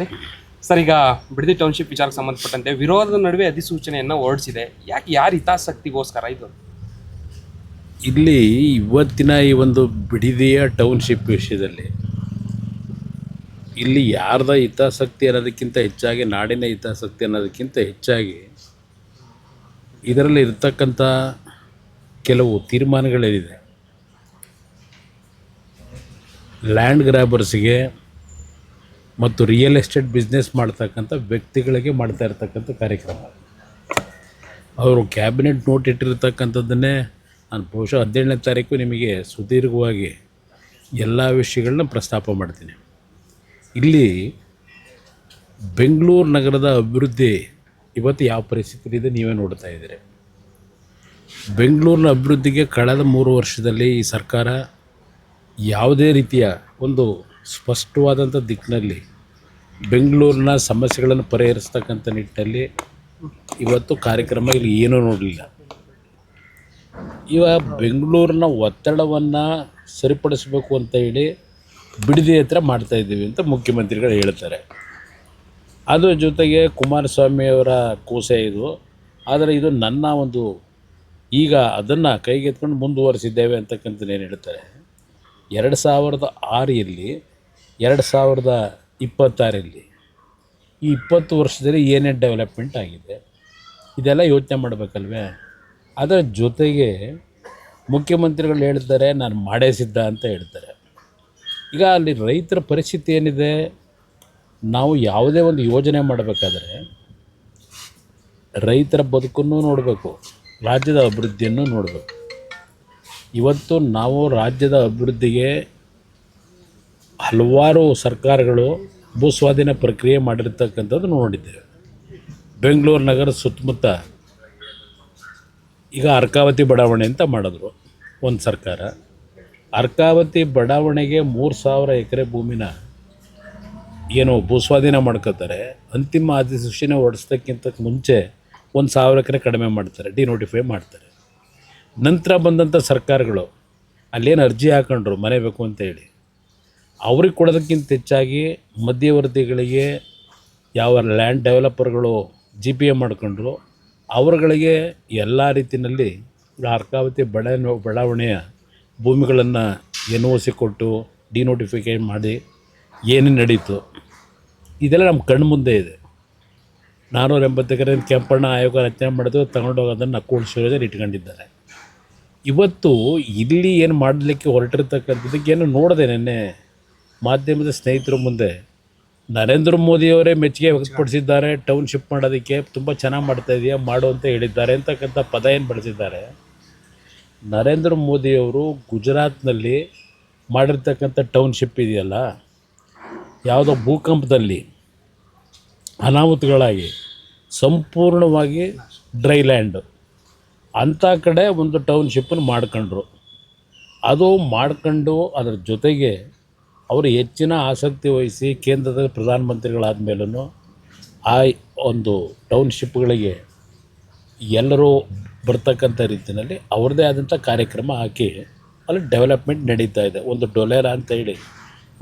Ready sir, ಈಗ Bidadi township ವಿಚಾರಕ್ಕೆ ಸಂಬಂಧಪಟ್ಟಂತೆ ವಿರೋಧದ ನಡುವೆ ಅಧಿಸೂಚನೆಯನ್ನು ಹೊರಡಿಸಿದೆ. ಯಾರು ಹಿತಾಸಕ್ತಿಗೋಸ್ಕರ ಇದು? ಇಲ್ಲಿ ಇವತ್ತಿನ ಈ ಒಂದು ಬಿಡದಿಯ ಟೌನ್ಶಿಪ್ ವಿಷಯದಲ್ಲಿ ಇಲ್ಲಿ ಯಾರ್ದ ಹಿತಾಸಕ್ತಿ ಅನ್ನೋದಕ್ಕಿಂತ ಹೆಚ್ಚಾಗಿ ನಾಡಿನ ಹಿತಾಸಕ್ತಿ ಅನ್ನೋದಕ್ಕಿಂತ ಹೆಚ್ಚಾಗಿ ಇದರಲ್ಲಿ ಇರ್ತಕ್ಕಂಥ ಕೆಲವು ತೀರ್ಮಾನಗಳೇನಿದೆ, ಲ್ಯಾಂಡ್ ಗ್ರ್ಯಾಬರ್ಸ್ಗೆ ಮತ್ತು ರಿಯಲ್ ಎಸ್ಟೇಟ್ ಬಿಸ್ನೆಸ್ ಮಾಡ್ತಕ್ಕಂಥ ವ್ಯಕ್ತಿಗಳಿಗೆ ಮಾಡ್ತಾ ಇರ್ತಕ್ಕಂಥ ಕಾರ್ಯಕ್ರಮ. ಅವರು ಕ್ಯಾಬಿನೆಟ್ ನೋಟ್ ಇಟ್ಟಿರ್ತಕ್ಕಂಥದ್ದನ್ನೇ ನಾನು ಬಹುಶಃ 17ನೇ ತಾರೀಕು ನಿಮಗೆ ಸುದೀರ್ಘವಾಗಿ ಎಲ್ಲ ವಿಷಯಗಳನ್ನ ಪ್ರಸ್ತಾಪ ಮಾಡ್ತೀನಿ. ಇಲ್ಲಿ ಬೆಂಗಳೂರು ನಗರದ ಅಭಿವೃದ್ಧಿ ಇವತ್ತು ಯಾವ ಪರಿಸ್ಥಿತಿ ಇದೆ ನೀವೇ ನೋಡ್ತಾ ಇದ್ದೀರಿ. ಬೆಂಗಳೂರಿನ ಅಭಿವೃದ್ಧಿಗೆ ಕಳೆದ 3 ವರ್ಷದಲ್ಲಿ ಈ ಸರ್ಕಾರ ಯಾವುದೇ ರೀತಿಯ ಒಂದು ಸ್ಪಷ್ಟವಾದಂಥ ದಿಕ್ಕಿನಲ್ಲಿ ಬೆಂಗಳೂರಿನ ಸಮಸ್ಯೆಗಳನ್ನು ಪರಿಹರಿಸ್ತಕ್ಕಂಥ ನಿಟ್ಟಿನಲ್ಲಿ ಇವತ್ತು ಕಾರ್ಯಕ್ರಮ ಇಲ್ಲಿ ಏನೂ ನೋಡಲಿಲ್ಲ. ಬೆಂಗಳೂರಿನ ಒತ್ತಡವನ್ನು ಸರಿಪಡಿಸಬೇಕು ಅಂತ ಹೇಳಿ ಬಿಡದಿ ಹತ್ರ ಮಾಡ್ತಾಯಿದ್ದೀವಿ ಅಂತ ಮುಖ್ಯಮಂತ್ರಿಗಳು ಹೇಳ್ತಾರೆ. ಅದರ ಜೊತೆಗೆ ಕುಮಾರಸ್ವಾಮಿಯವರ ಕೂಸೆ ಇದು. ಆದರೆ ಇದು ನನ್ನ ಒಂದು ಈಗ ಅದನ್ನು ಕೈಗೆತ್ಕೊಂಡು ಮುಂದುವರಿಸಿದ್ದೇವೆ ಅಂತಕ್ಕಂಥದ್ದು ಏನು ಹೇಳ್ತಾರೆ. 2006ರಲ್ಲಿ 2026ರಲ್ಲಿ ಈ 20 ವರ್ಷದಲ್ಲಿ ಏನೇನು ಡೆವಲಪ್ಮೆಂಟ್ ಆಗಿದೆ ಇದೆಲ್ಲ ಯೋಚನೆ ಮಾಡಬೇಕಲ್ವೇ. ಅದರ ಜೊತೆಗೆ ಮುಖ್ಯಮಂತ್ರಿಗಳು ಹೇಳ್ತಾರೆ ನಾನು ಮಾಡೇ ಸಿದ್ಧ ಅಂತ ಹೇಳ್ತಾರೆ. ಈಗ ಅಲ್ಲಿ ರೈತರ ಪರಿಸ್ಥಿತಿ ಏನಿದೆ, ನಾವು ಯಾವುದೇ ಒಂದು ಯೋಜನೆ ಮಾಡಬೇಕಾದ್ರೆ ರೈತರ ಬದುಕನ್ನು ನೋಡಬೇಕು, ರಾಜ್ಯದ ಅಭಿವೃದ್ಧಿಯನ್ನು ನೋಡಬೇಕು. ಇವತ್ತು ನಾವು ರಾಜ್ಯದ ಅಭಿವೃದ್ಧಿಗೆ ಹಲವಾರು ಸರ್ಕಾರಗಳು ಭೂಸ್ವಾಧೀನ ಪ್ರಕ್ರಿಯೆ ಮಾಡಿರ್ತಕ್ಕಂಥದ್ದು ನೋಡಿದ್ದೇವೆ. ಬೆಂಗಳೂರು ನಗರ ಸುತ್ತಮುತ್ತ ಈಗ ಅರ್ಕಾವತಿ ಬಡಾವಣೆ ಅಂತ ಮಾಡಿದ್ರು ಒಂದು ಸರ್ಕಾರ. ಅರ್ಕಾವತಿ ಬಡಾವಣೆಗೆ 3000 ಎಕರೆ ಭೂಮಿನ ಏನು ಭೂಸ್ವಾಧೀನ ಮಾಡ್ಕೋತಾರೆ. ಅಂತಿಮ ಅಧಿಸೂಚನೆ ಹೊರಡಿಸೋದಕ್ಕಿಂತ ಮುಂಚೆ 1000 ಎಕರೆ ಕಡಿಮೆ ಮಾಡ್ತಾರೆ, ಡಿನೋಟಿಫೈ ಮಾಡ್ತಾರೆ. ನಂತರ ಬಂದಂಥ ಸರ್ಕಾರಗಳು ಅಲ್ಲೇನು ಅರ್ಜಿ ಹಾಕೊಂಡ್ರು ಮನೆ ಬೇಕು ಅಂತೇಳಿ, ಅವ್ರಿಗೆ ಕೊಡೋದಕ್ಕಿಂತ ಹೆಚ್ಚಾಗಿ ಮಧ್ಯವರ್ತಿಗಳಿಗೆ ಯಾವ ಲ್ಯಾಂಡ್ ಡೆವಲಪರ್ಗಳು GPA ಮಾಡ್ಕೊಂಡ್ರು ಅವರುಗಳಿಗೆ ಎಲ್ಲ ರೀತಿಯಲ್ಲಿ ಅರ್ಕಾವತಿ ಬಡಾವಣೆಯ ಭೂಮಿಗಳನ್ನು NOC ಕೊಟ್ಟು ಡಿನೋಟಿಫಿಕೇಷನ್ ಮಾಡಿ ಏನೇನು ನಡೀತು ಇದೆಲ್ಲ ನಮ್ಮ ಕಣ್ಣು ಮುಂದೆ ಇದೆ. 480 ಎಕರೆ ಕೆಂಪಣ್ಣ ಆಯೋಗ ರಚನೆ ಮಾಡಿದ್ರು, ತಗೊಂಡೋಗಿ ಅದನ್ನು ಕೂಡಿಸೋದ್ರೆ ಇಟ್ಕೊಂಡಿದ್ದಾರೆ. ಇವತ್ತು ಇಲ್ಲಿ ಏನು ಮಾಡಲಿಕ್ಕೆ ಹೊರಟಿರ್ತಕ್ಕಂಥದ್ದಕ್ಕೆ ಏನು ನೋಡಿದೆ ನೆನ್ನೆ ಮಾಧ್ಯಮದ ಸ್ನೇಹಿತರ ಮುಂದೆ ನರೇಂದ್ರ ಮೋದಿಯವರೇ ಮೆಚ್ಚುಗೆ ವ್ಯಕ್ತಪಡಿಸಿದ್ದಾರೆ. ಟೌನ್ಶಿಪ್ ಮಾಡೋದಕ್ಕೆ ತುಂಬ ಚೆನ್ನಾಗಿ ಮಾಡ್ತಾಯಿದೆಯಾ ಮಾಡು ಅಂತ ಹೇಳಿದ್ದಾರೆ ಅಂತಕ್ಕಂಥ ಪದ ಏನು ಬಳಸಿದ್ದಾರೆ. ನರೇಂದ್ರ ಮೋದಿಯವರು ಗುಜರಾತ್ನಲ್ಲಿ ಮಾಡಿರ್ತಕ್ಕಂಥ ಟೌನ್ಶಿಪ್ ಇದೆಯಲ್ಲ, ಯಾವುದೋ ಭೂಕಂಪದಲ್ಲಿ ಅನಾಹುತಗಳಾಗಿ ಸಂಪೂರ್ಣವಾಗಿ ಡ್ರೈ ಲ್ಯಾಂಡು ಅಂಥ ಕಡೆ ಒಂದು ಟೌನ್ಶಿಪ್ಪನ್ನು ಮಾಡ್ಕೊಂಡ್ರು. ಅದು ಮಾಡ್ಕೊಂಡು ಅದರ ಜೊತೆಗೆ ಅವರು ಹೆಚ್ಚಿನ ಆಸಕ್ತಿ ವಹಿಸಿ ಕೇಂದ್ರದಲ್ಲಿ ಪ್ರಧಾನಮಂತ್ರಿಗಳಾದ ಮೇಲೂ ಆ ಒಂದು ಟೌನ್ಶಿಪ್ಗಳಿಗೆ ಎಲ್ಲರೂ ಬರ್ತಕ್ಕಂಥ ರೀತಿಯಲ್ಲಿ ಅವ್ರದ್ದೇ ಆದಂಥ ಕಾರ್ಯಕ್ರಮ ಹಾಕಿ ಅಲ್ಲಿ ಡೆವಲಪ್ಮೆಂಟ್ ನಡೀತಾ ಇದೆ. ಒಂದು ಡೊಲೇರಾ ಅಂತ ಹೇಳಿ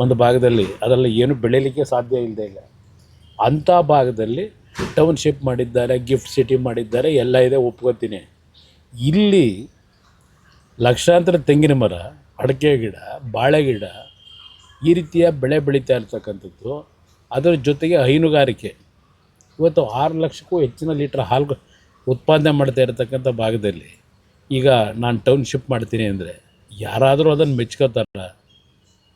ಒಂದು ಭಾಗದಲ್ಲಿ ಅದರಲ್ಲಿ ಏನು ಬೆಳೀಲಿಕ್ಕೆ ಸಾಧ್ಯ ಇಲ್ಲದೆ ಇಲ್ಲ ಅಂಥ ಭಾಗದಲ್ಲಿ ಟೌನ್ಶಿಪ್ ಮಾಡಿದ್ದಾರೆ, ಗಿಫ್ಟ್ ಸಿಟಿ ಮಾಡಿದ್ದಾರೆ, ಎಲ್ಲ ಇದೆ, ಒಪ್ಕೋತೀನಿ. ಇಲ್ಲಿ ಲಕ್ಷಾಂತರ ತೆಂಗಿನ ಮರ, ಅಡಿಕೆ ಗಿಡ, ಬಾಳೆ ಗಿಡ ಈ ರೀತಿಯ ಬೆಳೆ ಬೆಳೀತಾ ಇರ್ತಕ್ಕಂಥದ್ದು. ಅದರ ಜೊತೆಗೆ ಹೈನುಗಾರಿಕೆ ಇವತ್ತು 6 ಲಕ್ಷಕ್ಕೂ ಹೆಚ್ಚಿನ ಲೀಟ್ರ್ ಹಾಲು ಉತ್ಪಾದನೆ ಮಾಡ್ತಾ ಇರತಕ್ಕಂಥ ಭಾಗದಲ್ಲಿ ಈಗ ನಾನು ಟೌನ್ಶಿಪ್ ಮಾಡ್ತೀನಿ ಅಂದರೆ ಯಾರಾದರೂ ಅದನ್ನು ಮೆಚ್ಕೋತಾರ?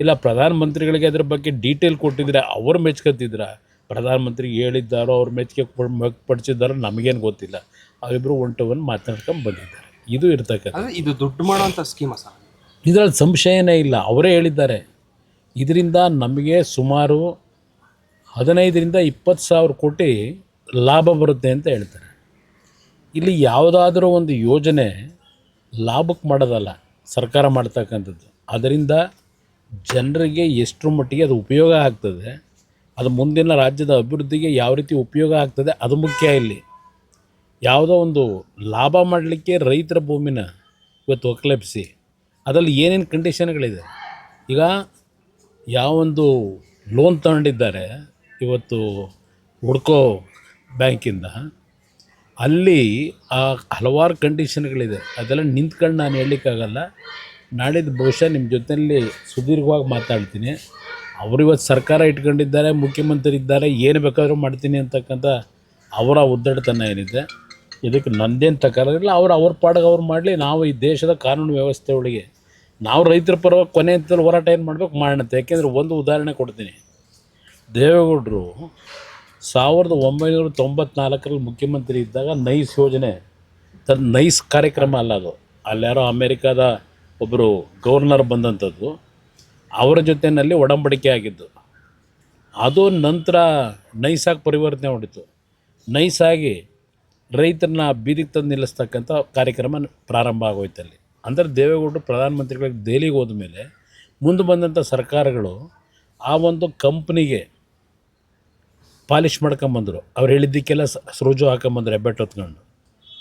ಇಲ್ಲ ಪ್ರಧಾನಮಂತ್ರಿಗಳಿಗೆ ಅದ್ರ ಬಗ್ಗೆ ಡೀಟೇಲ್ ಕೊಟ್ಟಿದ್ರೆ ಅವ್ರು ಮೆಚ್ಕೋತಿದ್ರ? ಪ್ರಧಾನಮಂತ್ರಿಗೆ ಹೇಳಿದ್ದಾರೋ ಅವ್ರು ಮೆಚ್ಚುಗೆ ಪಡಿಸಿದ್ದಾರೋ ನಮಗೇನು ಗೊತ್ತಿಲ್ಲ. ಅವರಿಬ್ಬರು ಒಂಟವನ್ನು ಮಾತನಾಡ್ಕೊಂಡು ಬಂದಿದ್ದಾರೆ. ಇದು ಇರ್ತಕ್ಕಂಥ ಇದು ದುಡ್ಡು ಮಾಡೋಂಥ ಸ್ಕೀಮ ಸರ್. ಇದರಲ್ಲಿ ಸಂಶಯನೇ ಇಲ್ಲ. ಅವರೇ ಹೇಳಿದ್ದಾರೆ ಇದರಿಂದ ನಮಗೆ ಸುಮಾರು 15ರಿಂದ 20 ಸಾವಿರ ಕೋಟಿ ಲಾಭ ಬರುತ್ತೆ ಅಂತ ಹೇಳ್ತಾರೆ. ಇಲ್ಲಿ ಯಾವುದಾದ್ರೂ ಒಂದು ಯೋಜನೆ ಲಾಭಕ್ಕೆ ಮಾಡೋದಲ್ಲ ಸರ್ಕಾರ ಮಾಡ್ತಕ್ಕಂಥದ್ದು. ಅದರಿಂದ ಜನರಿಗೆ ಎಷ್ಟರ ಮಟ್ಟಿಗೆ ಅದು ಉಪಯೋಗ ಆಗ್ತದೆ, ಅದು ಮುಂದಿನ ರಾಜ್ಯದ ಅಭಿವೃದ್ಧಿಗೆ ಯಾವ ರೀತಿ ಉಪಯೋಗ ಆಗ್ತದೆ ಅದು ಮುಖ್ಯ. ಇಲ್ಲಿ ಯಾವುದೋ ಒಂದು ಲಾಭ ಮಾಡಲಿಕ್ಕೆ ರೈತರ ಭೂಮಿನ ಇವತ್ತು ಒಕ್ಕಲೆಬ್ಬಿಸಿ ಅದರಲ್ಲಿ ಏನೇನು ಕಂಡೀಷನ್ಗಳಿದೆ. ಈಗ ಯಾವೊಂದು ಲೋನ್ ತಗೊಂಡಿದ್ದಾರೆ ಇವತ್ತು ಹುಡ್ಕೋ ಬ್ಯಾಂಕಿಂದ. ಅಲ್ಲಿ ಆ ಹಲವಾರು ಕಂಡೀಷನ್ಗಳಿದೆ, ಅದೆಲ್ಲ ನಿಂತ್ಕೊಂಡು ನಾನು ಹೇಳಲಿಕ್ಕಾಗಲ್ಲ. ನಾಳಿದ್ದು ಬಹುಶಃ ನಿಮ್ಮ ಜೊತೆಯಲ್ಲಿ ಸುದೀರ್ಘವಾಗಿ ಮಾತಾಡ್ತೀನಿ. ಅವರು ಇವತ್ತು ಸರ್ಕಾರ ಇಟ್ಕೊಂಡಿದ್ದಾರೆ, ಮುಖ್ಯಮಂತ್ರಿ ಇದ್ದಾರೆ, ಏನು ಬೇಕಾದರೂ ಮಾಡ್ತೀನಿ ಅಂತಕ್ಕಂಥ ಅವರ ಉದ್ದಟತನ ಏನಿದೆ, ಇದಕ್ಕೆ ನಂದೇನು ತಕರಾರಿಲ್ಲ. ಅವ್ರ ಪಾಡಿಗೆ ಅವ್ರು ಮಾಡಲಿ. ನಾವು ಈ ದೇಶದ ಕಾನೂನು ವ್ಯವಸ್ಥೆ ಒಳಗೆ ನಾವು ರೈತರ ಪರವಾಗಿ ಕೊನೆ ಹಂತದಲ್ಲಿ ಹೋರಾಟ ಏನು ಮಾಡಬೇಕು ಮಾಡೋಣ. ಯಾಕೆಂದರೆ ಒಂದು ಉದಾಹರಣೆ ಕೊಡ್ತೀನಿ. ದೇವೇಗೌಡರು 1994ರಲ್ಲಿ ಮುಖ್ಯಮಂತ್ರಿ ಇದ್ದಾಗ ನೈಸ್ ಯೋಜನೆ, ನೈಸ್ ಕಾರ್ಯಕ್ರಮ ಅಲ್ಲ ಅದು, ಅಲ್ಲಾರೋ ಅಮೇರಿಕಾದ ಒಬ್ಬರು ಗವರ್ನರ್ ಬಂದಂಥದ್ದು, ಅವರ ಜೊತೆಯಲ್ಲಿ ಒಡಂಬಡಿಕೆ ಆಗಿದ್ದು. ಅದು ನಂತರ ನೈಸಾಗಿ ಪರಿವರ್ತನೆ ಹೊಡಿತು. ನೈಸಾಗಿ ರೈತರನ್ನ ಬೀದಿಗೆ ತಂದು ನಿಲ್ಲಿಸ್ತಕ್ಕಂಥ ಕಾರ್ಯಕ್ರಮ ಪ್ರಾರಂಭ ಆಗೋಯ್ತಲ್ಲಿ. ಅಂದರೆ ದೇವೇಗೌಡರು ಪ್ರಧಾನಮಂತ್ರಿಗಳಿಗೆ ದೆಹಲಿಗೆ ಹೋದ ಮೇಲೆ ಮುಂದೆ ಬಂದಂಥ ಸರ್ಕಾರಗಳು ಆ ಒಂದು ಕಂಪ್ನಿಗೆ ಪಾಲಿಷ್ ಮಾಡ್ಕೊಂಬಂದರು. ಅವ್ರು ಹೇಳಿದ್ದಕ್ಕೆಲ್ಲ ಸೃಜು ಹಾಕೊಂಬಂದ್ರು ಹೆಬ್ಬೆಟ್ಟು ಹೊತ್ಕೊಂಡು.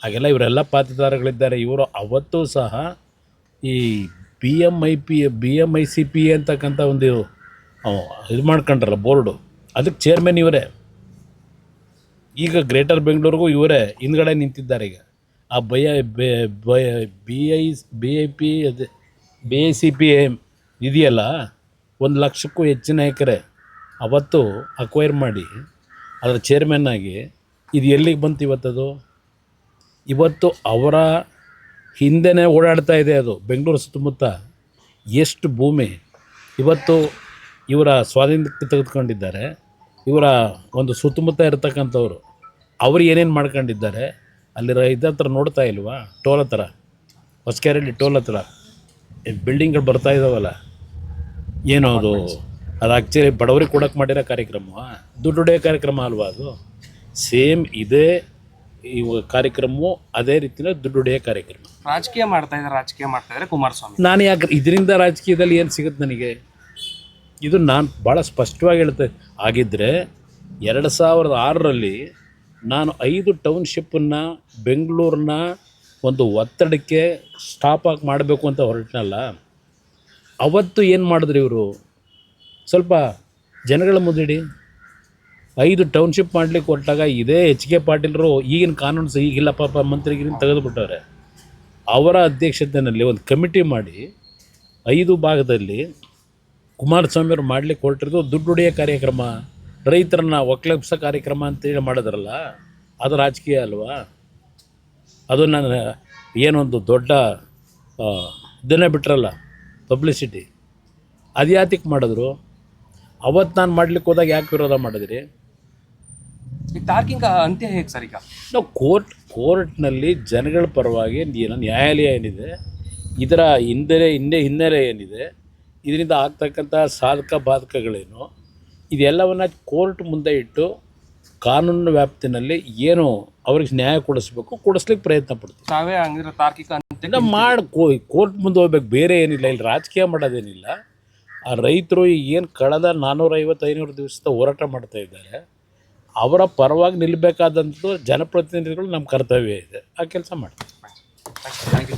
ಹಾಗೆಲ್ಲ ಇವರೆಲ್ಲ ಪಾತ್ರಧಾರಗಳಿದ್ದಾರೆ. ಇವರು ಅವತ್ತೂ ಸಹ ಈ BMICP ಅಂತಕ್ಕಂಥ ಒಂದು ಇದು ಮಾಡ್ಕೊಂಡ್ರಲ್ಲ ಬೋರ್ಡು, ಅದಕ್ಕೆ ಚೇರ್ಮನ್ ಇವರೇ. ಈಗ ಗ್ರೇಟರ್ ಬೆಂಗಳೂರಿಗೂ ಇವರೇ ಹಿಂದ್ಗಡೆ ನಿಂತಿದ್ದಾರೆ. ಈಗ ಆ BICP ಇದೆಯಲ್ಲ, 1 ಲಕ್ಷಕ್ಕೂ ಹೆಚ್ಚಿನ ಎಕರೆ ಅವತ್ತು ಅಕ್ವೈರ್ ಮಾಡಿ ಅದರ ಚೇರ್ಮನ್ ಆಗಿ ಇದು ಎಲ್ಲಿಗೆ ಬಂತು ಇವತ್ತದು? ಇವತ್ತು ಅವರ ಹಿಂದೆನೇ ಓಡಾಡ್ತಾ ಇದೆ ಅದು. ಬೆಂಗಳೂರು ಸುತ್ತಮುತ್ತ ಎಷ್ಟು ಭೂಮಿ ಇವತ್ತು ಇವರ ಸ್ವಾಧೀನಕ್ಕೆ ತೆಗೆದುಕೊಂಡಿದ್ದಾರೆ. ಇವರ ಒಂದು ಸುತ್ತಮುತ್ತ ಇರತಕ್ಕಂಥವ್ರು ಅವರು ಏನೇನು ಮಾಡ್ಕೊಂಡಿದ್ದಾರೆ ಅಲ್ಲಿ ಇದ್ರ ಹತ್ರ ನೋಡ್ತಾ ಇಲ್ವಾ? ಟೋಲ್ ಹತ್ರ, ಹೊಸಕೆರೆಯಲ್ಲಿ ಟೋಲ್ ಹತ್ರ ಬಿಲ್ಡಿಂಗ್ಗಳು ಬರ್ತಾ ಇದ್ದಾವಲ್ಲ, ಏನೋ ಅದು ಆ್ಯಕ್ಚುಲಿ ಬಡವರಿಗೆ ಕೊಡೋಕ್ಕೆ ಮಾಡಿರೋ ಕಾರ್ಯಕ್ರಮ, ದುಡ್ಡು ಹೊಡೆಯೋ ಕಾರ್ಯಕ್ರಮ ಅಲ್ವಾ ಅದು? ಸೇಮ್ ಇದೇ ಇವಾಗ ಕಾರ್ಯಕ್ರಮವು ಅದೇ ರೀತಿಯ ದುಡ್ಡು ಹೊಡೆಯೋ ಕಾರ್ಯಕ್ರಮ. ರಾಜಕೀಯ ಮಾಡ್ತಾ ಇದ್ದಾರೆ ಕುಮಾರಸ್ವಾಮಿ. ನಾನು ಯಾಕೆ ಇದರಿಂದ ರಾಜಕೀಯದಲ್ಲಿ ಏನು ಸಿಗುತ್ತೆ ನನಗೆ? ಇದು ನಾನು ಭಾಳ ಸ್ಪಷ್ಟವಾಗಿ ಹೇಳ್ತೆ. ಆಗಿದ್ದರೆ 2006ರಲ್ಲಿ ನಾನು 5 ಟೌನ್ಶಿಪ್ಪನ್ನು ಬೆಂಗಳೂರನ್ನ ಒಂದು ಒತ್ತಡಕ್ಕೆ ಸ್ಟಾಪ್ ಆಗಿ ಮಾಡಬೇಕು ಅಂತ ಹೊರಟನಲ್ಲ, ಅವತ್ತು ಏನು ಮಾಡಿದ್ರು ಇವರು? ಸ್ವಲ್ಪ ಜನಗಳ ಮುಂದಿಡಿ. 5 ಟೌನ್ಶಿಪ್ ಮಾಡಲಿಕ್ಕೆ ಹೊರಟಾಗ ಇದೇ HK ಪಾಟೀಲರು ಈಗಿನ ಕಾನೂನು ಈಗಿಲ್ಲ ಪಾಪ ಮಂತ್ರಿಗಿರಿನ ತೆಗೆದುಬಿಟ್ಟವ್ರೆ. ಅವರ ಅಧ್ಯಕ್ಷತೆಯಲ್ಲಿ ಒಂದು ಕಮಿಟಿ ಮಾಡಿ 5 ಭಾಗದಲ್ಲಿ ಕುಮಾರಸ್ವಾಮಿಯವರು ಮಾಡಲಿಕ್ಕೆ ಹೊರಟಿರೋದು ದುಡ್ಡು ಹೊಡೆಯೋ ಕಾರ್ಯಕ್ರಮ, ರೈತರನ್ನ ಒಕ್ಕಲೆಬ್ಸೋ ಕಾರ್ಯಕ್ರಮ ಅಂತೇಳಿ ಮಾಡಿದ್ರಲ್ಲ, ಅದು ರಾಜಕೀಯ ಅಲ್ವಾ? ಅದು ನಾನು ಏನೊಂದು ದೊಡ್ಡ ಇದನ್ನೇ ಬಿಟ್ರಲ್ಲ ಪಬ್ಲಿಸಿಟಿ, ಅದು ಯಾತಕ್ಕೆ ಮಾಡಿದ್ರು? ಅವತ್ತು ನಾನು ಮಾಡ್ಲಿಕ್ಕೆ ಹೋದಾಗ ಯಾಕೆ ವಿರೋಧ ಮಾಡಿದ್ರಿ? ಈ ತಾರ್ಕಿಕ ಅಂತ್ಯ ಹೇಗೆ ಸರ್? ಈಗ ನಾವು ಕೋರ್ಟ್ನಲ್ಲಿ ಜನಗಳ ಪರವಾಗಿ ಏನು ನ್ಯಾಯಾಲಯ ಏನಿದೆ, ಇದರ ಹಿನ್ನೆಲೆ ಏನಿದೆ, ಇದರಿಂದ ಆಗ್ತಕ್ಕಂಥ ಸಾಧಕ ಬಾಧಕಗಳೇನು, ಇದೆಲ್ಲವನ್ನು ಕೋರ್ಟ್ ಮುಂದೆ ಇಟ್ಟು ಕಾನೂನಿನ ವ್ಯಾಪ್ತಿನಲ್ಲಿ ಏನು ಅವ್ರಿಗೆ ನ್ಯಾಯ ಕೊಡಿಸ್ಲಿಕ್ಕೆ ಪ್ರಯತ್ನ ಪಡ್ತೀವಿ. ತಾವೇ ಹಂಗಿರೋ ತಾರ್ಕಿಕ ಅಂತ್ಯ ಕೋರ್ಟ್ ಮುಂದೆ ಹೋಗ್ಬೇಕು, ಬೇರೆ ಏನಿಲ್ಲ. ಇಲ್ಲಿ ರಾಜಕೀಯ ಮಾಡೋದೇನಿಲ್ಲ. ಆ ರೈತರು ಏನು ಕಳೆದ 450-500 ದಿವಸದ ಹೋರಾಟ ಮಾಡ್ತಾ ಇದ್ದಾರೆ, ಅವರ ಪರವಾಗಿ ನಿಲ್ಲಬೇಕಾದಂಥದ್ದು ಜನಪ್ರತಿನಿಧಿಗಳು ನಮ್ಮ ಕರ್ತವ್ಯ ಇದೆ. ಆ ಕೆಲಸ ಮಾಡ್ತೀವಿ. Thank you.